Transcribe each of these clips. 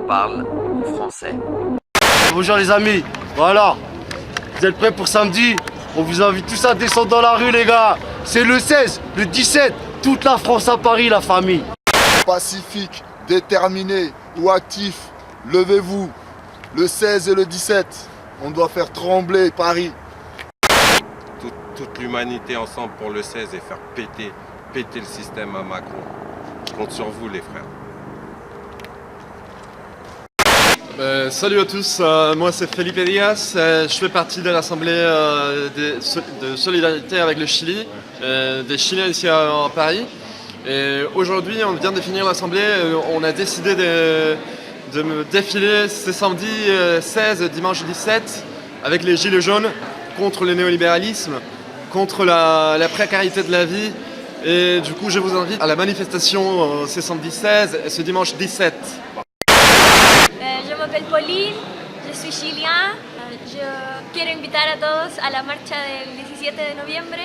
parle français. Bonjour les amis, voilà, vous êtes prêts pour samedi? On vous invite tous à descendre dans la rue les gars. C'est le 16, le 17, toute la France à Paris la famille. Pacifique, déterminé ou actif, levez-vous. Le 16 et le 17, on doit faire trembler Paris. Toute l'humanité ensemble pour le 16 et faire péter le système à Macron. Je compte sur vous les frères. Salut à tous, moi c'est Felipe Diaz, je fais partie de l'Assemblée de solidarité avec le Chili, des Chiliens ici à Paris. Et aujourd'hui, on vient de finir l'Assemblée, on a décidé de défiler ce samedi 16, dimanche 17, avec les Gilets jaunes, contre le néolibéralisme, contre la précarité de la vie. Et du coup, je vous invite à la manifestation ce samedi 16 et ce dimanche 17. Je m'appelle Pauline, je suis chilien. Je quiero invitar a todos a la marcha del 17 de noviembre.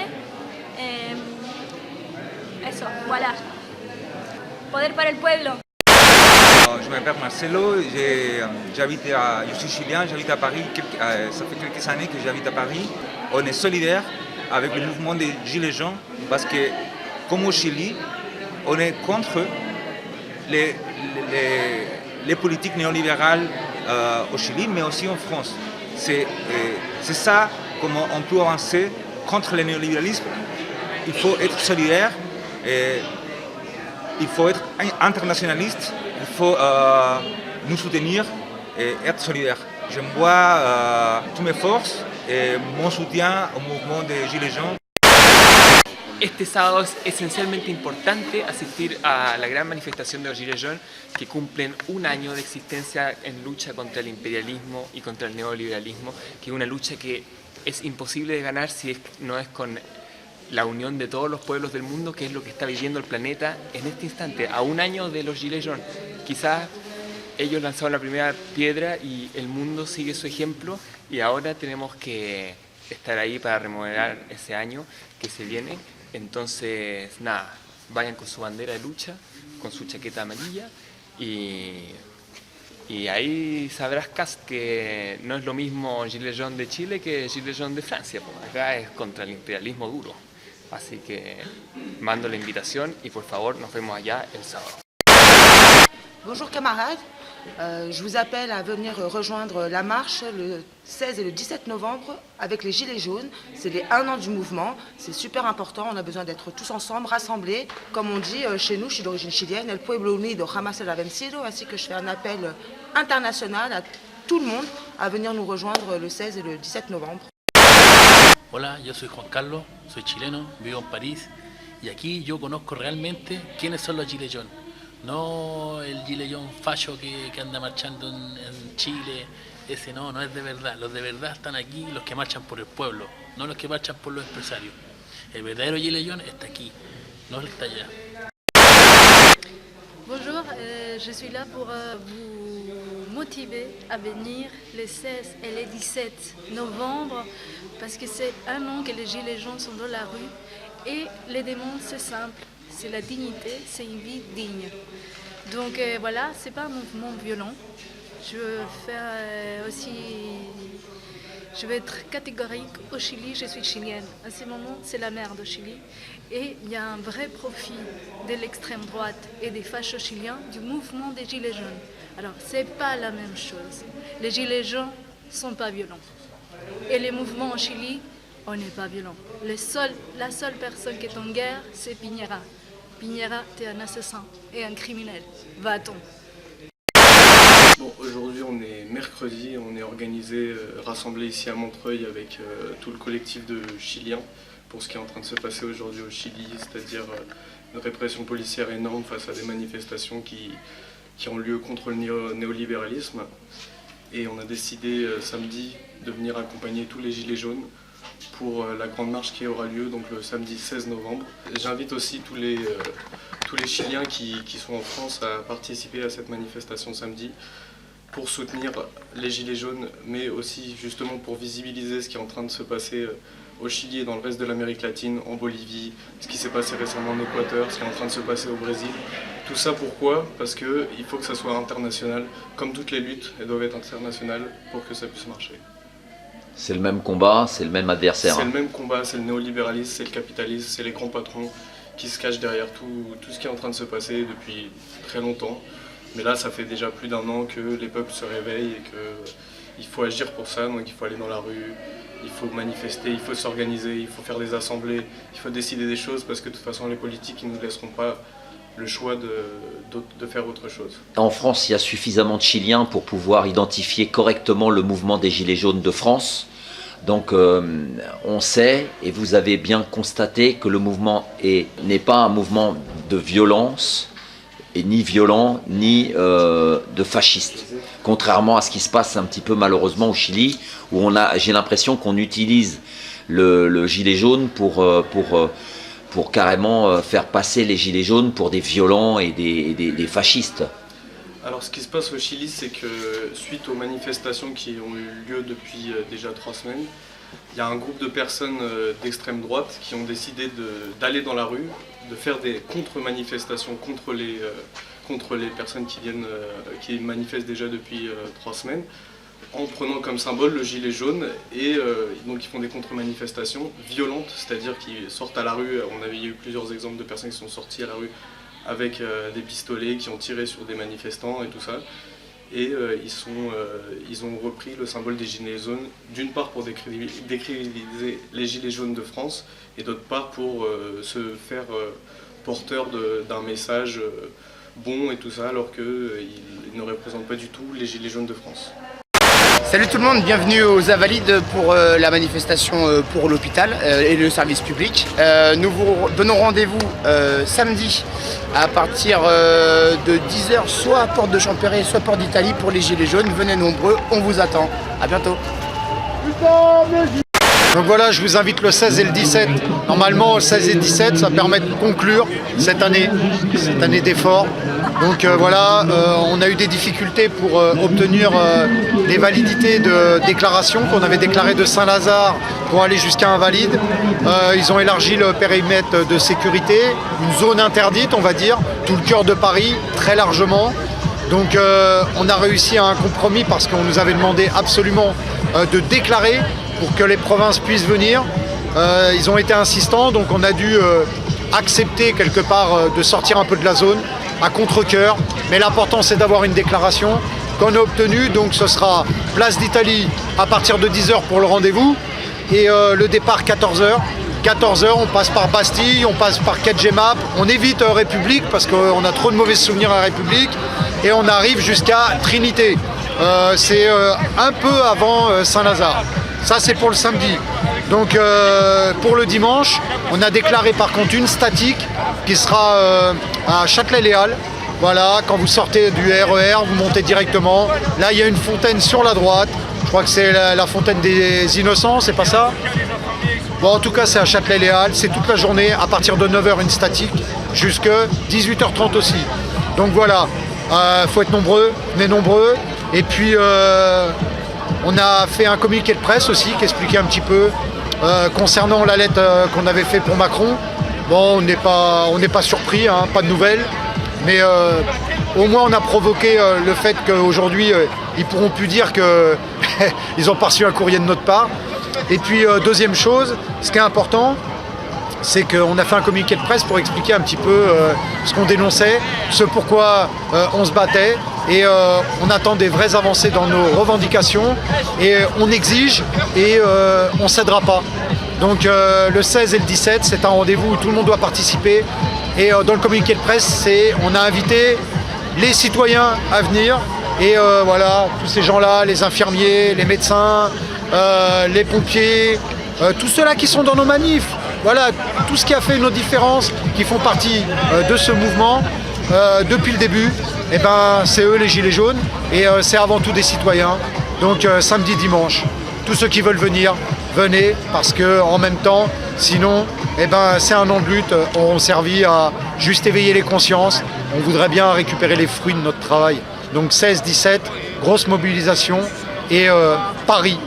Eso, voilà. Poder para el pueblo. Je m'appelle Marcelo, je suis chilien, j'habite à Paris, ça fait quelques années que j'habite à Paris. On est solidaire avec le mouvement des Gilets jaunes parce que, comme au Chili, on est contre les politiques néolibérales au Chili, mais aussi en France. C'est ça comment on peut avancer contre le néolibéralisme. Il faut être solidaire, il faut être internationaliste, il faut nous soutenir et être solidaire. J'envoie toutes mes forces et mon soutien au mouvement des Gilets jaunes. Este sábado es esencialmente importante asistir a la gran manifestación de los Gilets jaunes que cumplen un año de existencia en lucha contra el imperialismo y contra el neoliberalismo, que es una lucha que es imposible de ganar si no es con la unión de todos los pueblos del mundo, que es lo que está viviendo el planeta en este instante, a un año de los Gilets jaunes. Quizás ellos lanzaron la primera piedra y el mundo sigue su ejemplo y ahora tenemos que estar ahí para remodelar ese año que se viene. Entonces, nada, vayan con su bandera de lucha, con su chaqueta amarilla y ahí sabrás, Cast, que no es lo mismo Gilets jaunes de Chile que Gilets jaunes de Francia, porque acá es contra el imperialismo duro. Así que mando la invitación y por favor nos vemos allá el sábado. Bonjour camarades, je vous appelle à venir rejoindre la marche le 16 et le 17 novembre avec les Gilets jaunes. C'est les 1 an du mouvement, c'est super important, on a besoin d'être tous ensemble, rassemblés. Comme on dit chez nous, je suis d'origine chilienne, el pueblo unido jamás será vencido, ainsi que je fais un appel international à tout le monde à venir nous rejoindre le 16 et le 17 novembre. Hola, yo soy Juan Carlos, soy chileno, vivo en París y aquí yo conozco realmente quiénes son los Gilets jaunes. No el Gilet jaune facho que anda marchando en Chile, ese no es de verdad. Los de verdad están aquí, los que marchan por el pueblo, no los que marchan por los empresarios. El verdadero Gilet jaune está aquí, no está allá. Bonjour, je suis là pour vous motiver à venir les 16 et les 17 novembre parce que c'est 1 an que les Gilets jaunes sont dans la rue et les demandes c'est simple. C'est la dignité, c'est une vie digne. Donc voilà, c'est pas un mouvement violent. Je veux être catégorique. Au Chili, je suis chilienne. À ce moment, c'est la merde au Chili. Et il y a un vrai profit de l'extrême droite et des fachos chiliens du mouvement des Gilets jaunes. Alors, c'est pas la même chose. Les Gilets jaunes sont pas violents. Et les mouvements au Chili, on n'est pas violent. La seule personne qui est en guerre, c'est Piñera. Piñera, t'es un assassin et un criminel. Va-t'en. Bon, aujourd'hui on est mercredi, on est organisé, rassemblé ici à Montreuil avec tout le collectif de Chiliens pour ce qui est en train de se passer aujourd'hui au Chili, c'est-à-dire une répression policière énorme face à des manifestations qui ont lieu contre le néolibéralisme. Et on a décidé samedi de venir accompagner tous les Gilets jaunes pour la grande marche qui aura lieu donc le samedi 16 novembre. J'invite aussi tous les Chiliens qui sont en France à participer à cette manifestation samedi pour soutenir les Gilets jaunes, mais aussi justement pour visibiliser ce qui est en train de se passer au Chili et dans le reste de l'Amérique latine, en Bolivie, ce qui s'est passé récemment en Équateur, ce qui est en train de se passer au Brésil. Tout ça pourquoi? Parce qu'il faut que ça soit international. Comme toutes les luttes, elles doivent être internationales pour que ça puisse marcher. C'est le même combat, c'est le même adversaire. C'est le même combat, c'est le néolibéralisme, c'est le capitalisme, c'est les grands patrons qui se cachent derrière tout ce qui est en train de se passer depuis très longtemps. Mais là, ça fait déjà plus d'1 an que les peuples se réveillent et qu'il faut agir pour ça. Donc il faut aller dans la rue, il faut manifester, il faut s'organiser, il faut faire des assemblées, il faut décider des choses parce que de toute façon, les politiques, ils ne nous laisseront pas le choix de faire autre chose. En France, il y a suffisamment de Chiliens pour pouvoir identifier correctement le mouvement des Gilets jaunes de France. Donc on sait, et vous avez bien constaté, que le mouvement n'est pas un mouvement de violence, et ni violent, ni de fasciste. Contrairement à ce qui se passe un petit peu malheureusement au Chili, où j'ai l'impression qu'on utilise le gilet jaune pour carrément faire passer les gilets jaunes pour des violents et des fascistes. Alors ce qui se passe au Chili, c'est que suite aux manifestations qui ont eu lieu depuis déjà 3 semaines, il y a un groupe de personnes d'extrême droite qui ont décidé d'aller dans la rue, de faire des contre-manifestations contre les personnes qui manifestent déjà depuis 3 semaines, en prenant comme symbole le gilet jaune, et donc ils font des contre-manifestations violentes, c'est-à-dire qu'ils sortent à la rue. Il y a eu plusieurs exemples de personnes qui sont sorties à la rue avec des pistolets, qui ont tiré sur des manifestants et tout ça. Et ils ont repris le symbole des gilets jaunes, d'une part pour décrédibiliser les gilets jaunes de France, et d'autre part pour se faire porteur d'un message bon et tout ça, alors qu'ils ne représentent pas du tout les gilets jaunes de France. Salut tout le monde, bienvenue aux Invalides pour la manifestation pour l'hôpital et le service public. Nous vous donnons rendez-vous samedi à partir de 10h, soit à Porte de Champéret, soit Porte d'Italie pour les Gilets jaunes. Venez nombreux, on vous attend. À bientôt. Donc voilà, je vous invite le 16 et le 17. Normalement, 16 et 17, ça permet de conclure cette année d'effort. Donc voilà, on a eu des difficultés pour obtenir les validités de déclaration qu'on avait déclarées de Saint-Lazare pour aller jusqu'à Invalides. Ils ont élargi le périmètre de sécurité, une zone interdite, on va dire, tout le cœur de Paris, très largement. Donc on a réussi à un compromis parce qu'on nous avait demandé absolument de déclarer pour que les provinces puissent venir. Ils ont été insistants, donc on a dû accepter quelque part de sortir un peu de la zone à contre-cœur. Mais l'important c'est d'avoir une déclaration qu'on a obtenue. Donc ce sera place d'Italie à partir de 10h pour le rendez-vous et le départ 14h. 14h, on passe par Bastille, on passe par Quai de Gemap, on évite République parce qu'on a trop de mauvais souvenirs à République et on arrive jusqu'à Trinité. C'est un peu avant Saint-Lazare. Ça c'est pour le samedi. Donc pour le dimanche, on a déclaré par contre une statique qui sera à Châtelet-Les-Halles. Voilà, quand vous sortez du RER, vous montez directement. Là il y a une fontaine sur la droite. Je crois que c'est la fontaine des Innocents, c'est pas ça ? Bon, en tout cas, c'est à Châtelet-Les-Halles, c'est toute la journée, à partir de 9h une statique, jusqu'à 18h30 aussi. Donc voilà, faut être nombreux, venez nombreux. Et puis, on a fait un communiqué de presse aussi qui expliquait un petit peu concernant la lettre qu'on avait fait pour Macron. Bon, on n'est pas surpris, hein, pas de nouvelles. Mais au moins, on a provoqué le fait qu'aujourd'hui, ils pourront plus dire qu'ils ont pas reçu un courrier de notre part. Et puis deuxième chose, ce qui est important, c'est qu'on a fait un communiqué de presse pour expliquer un petit peu ce qu'on dénonçait, ce pourquoi on se battait et on attend des vraies avancées dans nos revendications et on exige et on ne cédera pas. Donc le 16 et le 17, c'est un rendez-vous où tout le monde doit participer et dans le communiqué de presse, on a invité les citoyens à venir et voilà, tous ces gens-là, les infirmiers, les médecins, les pompiers, tous ceux-là qui sont dans nos manifs, voilà, tout ce qui a fait nos différences, qui font partie de ce mouvement depuis le début, et ben, c'est eux les Gilets jaunes et c'est avant tout des citoyens. Donc samedi, dimanche, tous ceux qui veulent venir, venez parce que en même temps, sinon, eh ben, c'est un an de lutte, on servi à juste éveiller les consciences, on voudrait bien récupérer les fruits de notre travail. Donc 16-17, grosse mobilisation et Paris.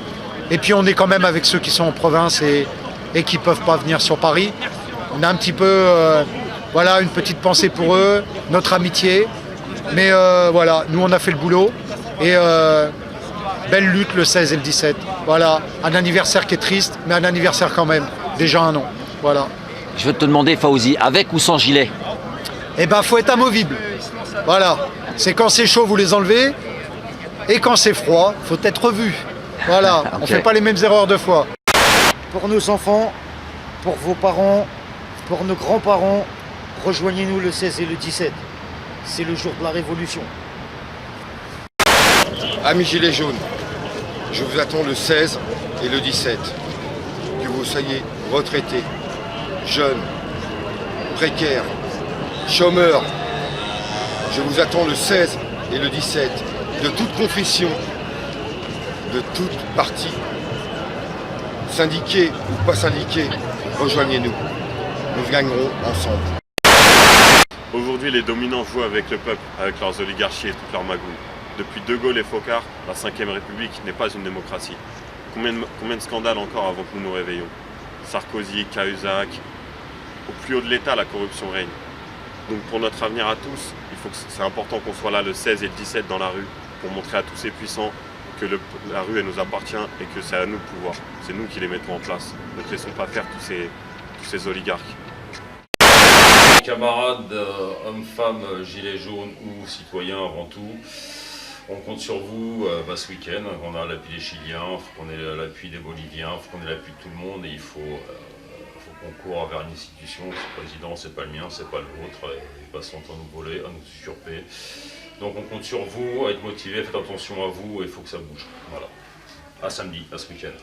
Et puis on est quand même avec ceux qui sont en province et qui ne peuvent pas venir sur Paris. On a un petit peu voilà, une petite pensée pour eux, notre amitié. Mais voilà, nous on a fait le boulot. Et belle lutte le 16 et le 17. Voilà, un anniversaire qui est triste, mais un anniversaire quand même. Déjà un an. Voilà. Je veux te demander, Fawzi, avec ou sans gilet? Eh ben, faut être amovible. Voilà. C'est quand c'est chaud, vous les enlevez. Et quand c'est froid, faut être vu. Voilà. Okay. On fait pas les mêmes erreurs deux fois. Pour nos enfants, pour vos parents, pour nos grands-parents, rejoignez-nous le 16 et le 17. C'est le jour de la révolution. Amis Gilets jaunes, je vous attends le 16 et le 17. Que vous soyez retraités, jeunes, précaires, chômeurs. Je vous attends le 16 et le 17, de toute confession, de toute partie. Syndiqués ou pas syndiqués, rejoignez-nous. Nous gagnerons ensemble. Aujourd'hui, les dominants jouent avec le peuple, avec leurs oligarchies et toutes leurs magouilles. Depuis De Gaulle et Foccart, la 5e République n'est pas une démocratie. Combien de scandales encore avant que nous nous réveillions? Sarkozy, Cahuzac, au plus haut de l'État, la corruption règne. Donc pour notre avenir à tous, c'est important qu'on soit là le 16 et le 17 dans la rue pour montrer à tous ces puissants que la rue elle nous appartient et que c'est à nous le pouvoir. C'est nous qui les mettons en place. Ne laissons pas faire tous ces oligarques. Camarades, hommes, femmes, gilets jaunes ou citoyens avant tout, on compte sur vous ce week-end. On a l'appui des Chiliens, il faut qu'on ait l'appui des Boliviens, il faut qu'on ait l'appui de tout le monde et il faut qu'on court vers une institution. Ce président, c'est pas le mien, c'est pas le vôtre, il passe son temps à nous voler, à nous usurper. Donc on compte sur vous, à être motivé, faites attention à vous et il faut que ça bouge. Voilà. À samedi, à ce week-end.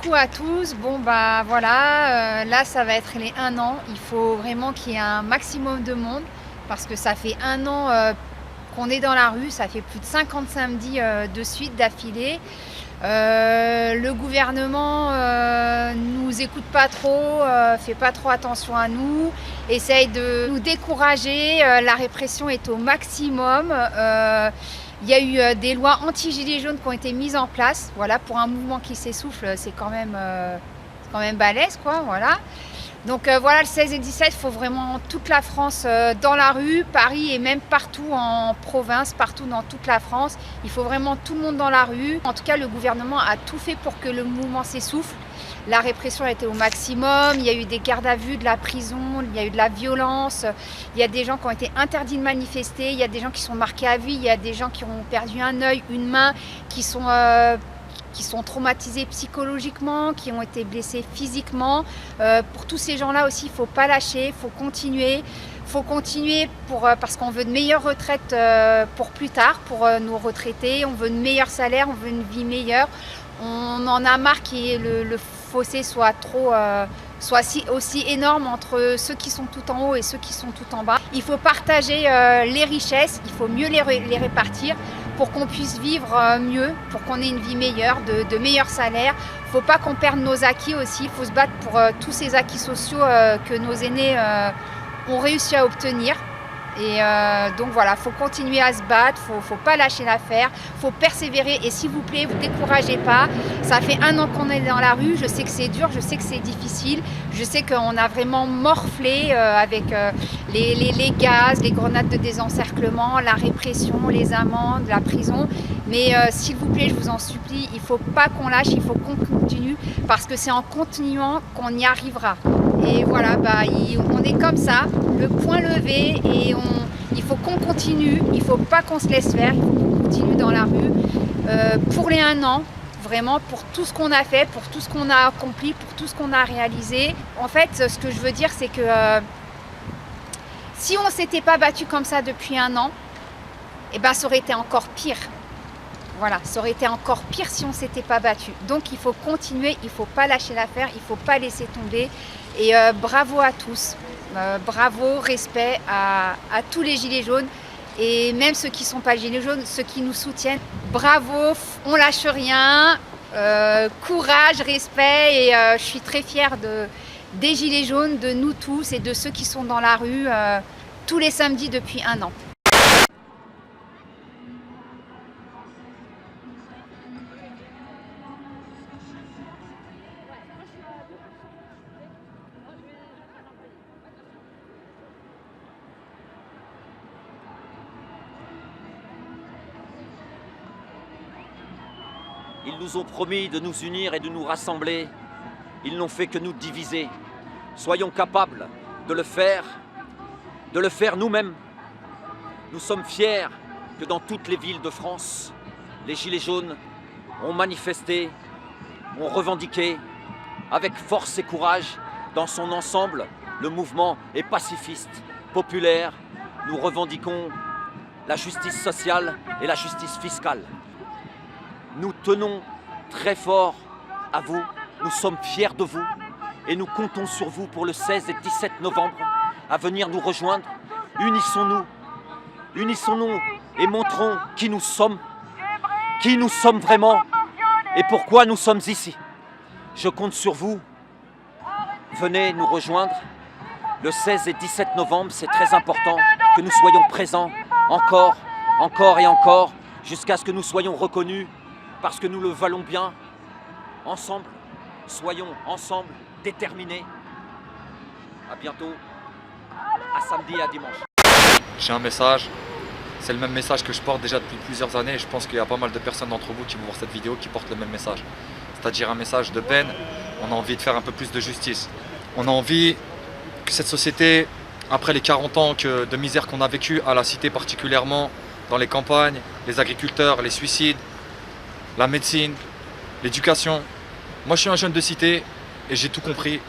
Coucou à tous, bon bah voilà, là ça va être les 1 an, il faut vraiment qu'il y ait un maximum de monde parce que ça fait 1 an qu'on est dans la rue, ça fait plus de 50 samedis de suite, d'affilée. Le gouvernement nous écoute pas trop, fait pas trop attention à nous, essaye de nous décourager, la répression est au maximum. Il y a eu des lois anti-gilets jaunes qui ont été mises en place. Voilà, pour un mouvement qui s'essouffle, c'est quand même balèze, quoi. Voilà. Donc voilà, le 16 et le 17, il faut vraiment toute la France dans la rue, Paris et même partout en province, partout dans toute la France. Il faut vraiment tout le monde dans la rue. En tout cas, le gouvernement a tout fait pour que le mouvement s'essouffle. La répression a été au maximum, il y a eu des gardes à vue, de la prison, il y a eu de la violence, il y a des gens qui ont été interdits de manifester, il y a des gens qui sont marqués à vie, il y a des gens qui ont perdu un œil, une main, qui sont traumatisés psychologiquement, qui ont été blessés physiquement. Pour tous ces gens-là aussi, il ne faut pas lâcher, il faut continuer. Il faut continuer parce qu'on veut de meilleures retraites pour plus tard, pour nos retraités. On veut de meilleurs salaires, on veut une vie meilleure. On en a marre que le fossé soit aussi énorme entre ceux qui sont tout en haut et ceux qui sont tout en bas. Il faut partager les richesses, il faut mieux les répartir pour qu'on puisse vivre mieux, pour qu'on ait une vie meilleure, de meilleurs salaires. Il ne faut pas qu'on perde nos acquis aussi, il faut se battre pour tous ces acquis sociaux que nos aînés ont réussi à obtenir. Et donc voilà, il faut continuer à se battre, il ne faut pas lâcher l'affaire, il faut persévérer et s'il vous plaît, vous ne découragez pas. Ça fait 1 an qu'on est dans la rue, je sais que c'est dur, je sais que c'est difficile, je sais qu'on a vraiment morflé avec les gaz, les grenades de désencerclement, la répression, les amendes, la prison. Mais s'il vous plaît, je vous en supplie, il ne faut pas qu'on lâche, il faut qu'on continue parce que c'est en continuant qu'on y arrivera. Et voilà, on est comme ça, le poing levé et il faut qu'on continue, il ne faut pas qu'on se laisse faire, il faut qu'on continue dans la rue pour les 1 an, vraiment pour tout ce qu'on a fait, pour tout ce qu'on a accompli, pour tout ce qu'on a réalisé. En fait, ce que je veux dire, c'est que si on ne s'était pas battu comme ça depuis 1 an, eh ben, ça aurait été encore pire. Voilà, ça aurait été encore pire si on ne s'était pas battu. Donc il faut continuer, il ne faut pas lâcher l'affaire, il ne faut pas laisser tomber. Et bravo à tous, bravo, respect à tous les gilets jaunes et même ceux qui ne sont pas gilets jaunes, ceux qui nous soutiennent. Bravo, on lâche rien, courage, respect et je suis très fière des gilets jaunes, de nous tous et de ceux qui sont dans la rue tous les samedis depuis 1 an. Ils nous ont promis de nous unir et de nous rassembler. Ils n'ont fait que nous diviser. Soyons capables de le faire nous-mêmes. Nous sommes fiers que dans toutes les villes de France, les Gilets jaunes ont manifesté, ont revendiqué avec force et courage. Dans son ensemble, le mouvement est pacifiste, populaire. Nous revendiquons la justice sociale et la justice fiscale. Nous tenons très fort à vous, nous sommes fiers de vous et nous comptons sur vous pour le 16 et 17 novembre à venir nous rejoindre. Unissons-nous et montrons qui nous sommes vraiment et pourquoi nous sommes ici. Je compte sur vous. Venez nous rejoindre le 16 et 17 novembre. C'est très important que nous soyons présents encore et encore jusqu'à ce que nous soyons reconnus parce que nous le valons bien. Ensemble, soyons ensemble déterminés. À bientôt, à samedi et à dimanche. J'ai un message, c'est le même message que je porte déjà depuis plusieurs années et je pense qu'il y a pas mal de personnes d'entre vous qui vont voir cette vidéo qui portent le même message. C'est-à-dire un message de peine, on a envie de faire un peu plus de justice. On a envie que cette société, après les 40 ans de misère qu'on a vécu à la cité particulièrement, dans les campagnes, les agriculteurs, les suicides, la médecine, l'éducation. Moi je suis un jeune de cité et j'ai tout compris.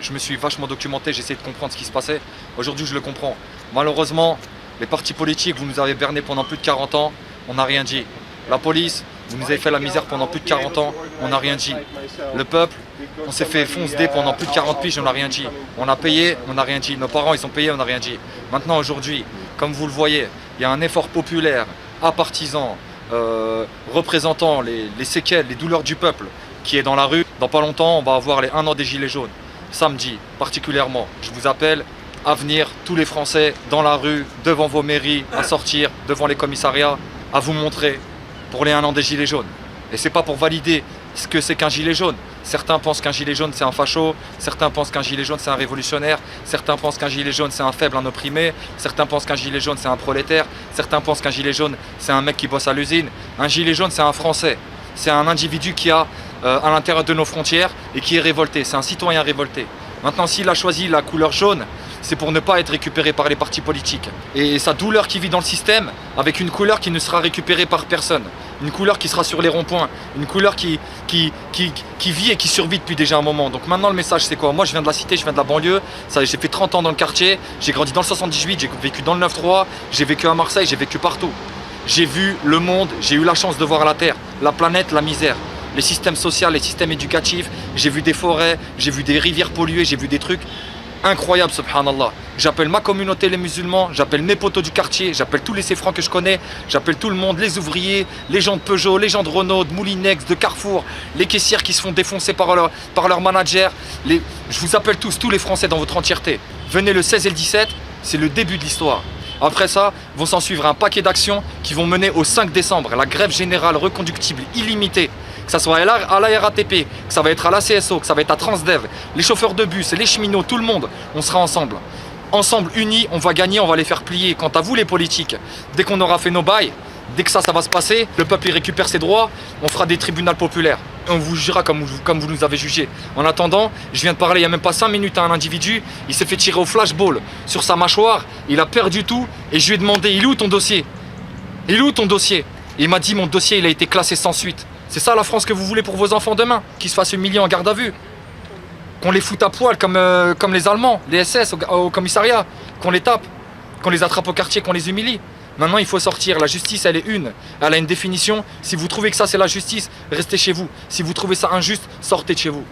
Je me suis vachement documenté, j'ai essayé de comprendre ce qui se passait. Aujourd'hui je le comprends. Malheureusement, les partis politiques, vous nous avez berné pendant plus de 40 ans, on n'a rien dit. La police, vous nous avez fait la misère pendant plus de 40 ans, on n'a rien dit. Le peuple, on s'est fait foncer pendant plus de 40 piges, on n'a rien dit. On a payé, on n'a rien dit. Nos parents, ils ont payé, on n'a rien dit. Maintenant, aujourd'hui, comme vous le voyez, il y a un effort populaire, apartisan, représentant les séquelles, les douleurs du peuple qui est dans la rue. Dans pas longtemps, on va avoir les 1 an des Gilets jaunes. Samedi, particulièrement, je vous appelle à venir, tous les Français, dans la rue, devant vos mairies, à sortir, devant les commissariats, à vous montrer pour les 1 an des Gilets jaunes. Et c'est pas pour valider ce que c'est qu'un gilet jaune. Certains pensent qu'un gilet jaune c'est un facho, certains pensent qu'un gilet jaune c'est un révolutionnaire, certains pensent qu'un gilet jaune c'est un faible, un opprimé, certains pensent qu'un gilet jaune c'est un prolétaire, certains pensent qu'un gilet jaune c'est un mec qui bosse à l'usine. Un gilet jaune c'est un Français, c'est un individu qui a à l'intérieur de nos frontières et qui est révolté, c'est un citoyen révolté. Maintenant s'il a choisi la couleur jaune, c'est pour ne pas être récupéré par les partis politiques. Et sa douleur qui vit dans le système, avec une couleur qui ne sera récupérée par personne. Une couleur qui sera sur les ronds-points. Une couleur qui vit et qui survit depuis déjà un moment. Donc maintenant le message c'est quoi? Moi je viens de la cité, je viens de la banlieue. J'ai fait 30 ans dans le quartier. J'ai grandi dans le 78, j'ai vécu dans le 9-3. J'ai vécu à Marseille, j'ai vécu partout. J'ai vu le monde, j'ai eu la chance de voir la terre, la planète, la misère. Les systèmes sociaux, les systèmes éducatifs. J'ai vu des forêts, j'ai vu des rivières polluées, j'ai vu des trucs incroyable, subhanallah. J'appelle ma communauté les musulmans, j'appelle mes potos du quartier, j'appelle tous les séfrans que je connais, j'appelle tout le monde, les ouvriers, les gens de Peugeot, les gens de Renault, de Moulinex, de Carrefour, les caissières qui se font défoncer par leur manager. Je vous appelle tous les Français dans votre entièreté. Venez le 16 et le 17, c'est le début de l'histoire. Après ça, vont s'en suivre un paquet d'actions qui vont mener au 5 décembre, la grève générale reconductible illimitée. Que ça soit à la RATP, que ça va être à la CSO, que ça va être à Transdev, les chauffeurs de bus, les cheminots, tout le monde, on sera ensemble. Ensemble, unis, on va gagner, on va les faire plier. Quant à vous les politiques, dès qu'on aura fait nos bails, dès que ça va se passer, le peuple il récupère ses droits, on fera des tribunaux populaires. On vous jugera comme vous nous avez jugés. En attendant, je viens de parler il n'y a même pas 5 minutes à un individu, il s'est fait tirer au flashball sur sa mâchoire, il a perdu tout et je lui ai demandé, il est où ton dossier? Il est où ton dossier? Et il m'a dit, mon dossier il a été classé sans suite. C'est ça la France que vous voulez pour vos enfants demain? Qu'ils se fassent humilier en garde à vue? Qu'on les foute à poil comme les Allemands, les SS au commissariat? Qu'on les tape? Qu'on les attrape au quartier, qu'on les humilie? Maintenant il faut sortir, la justice elle est elle a une définition. Si vous trouvez que ça c'est la justice, restez chez vous. Si vous trouvez ça injuste, sortez de chez vous.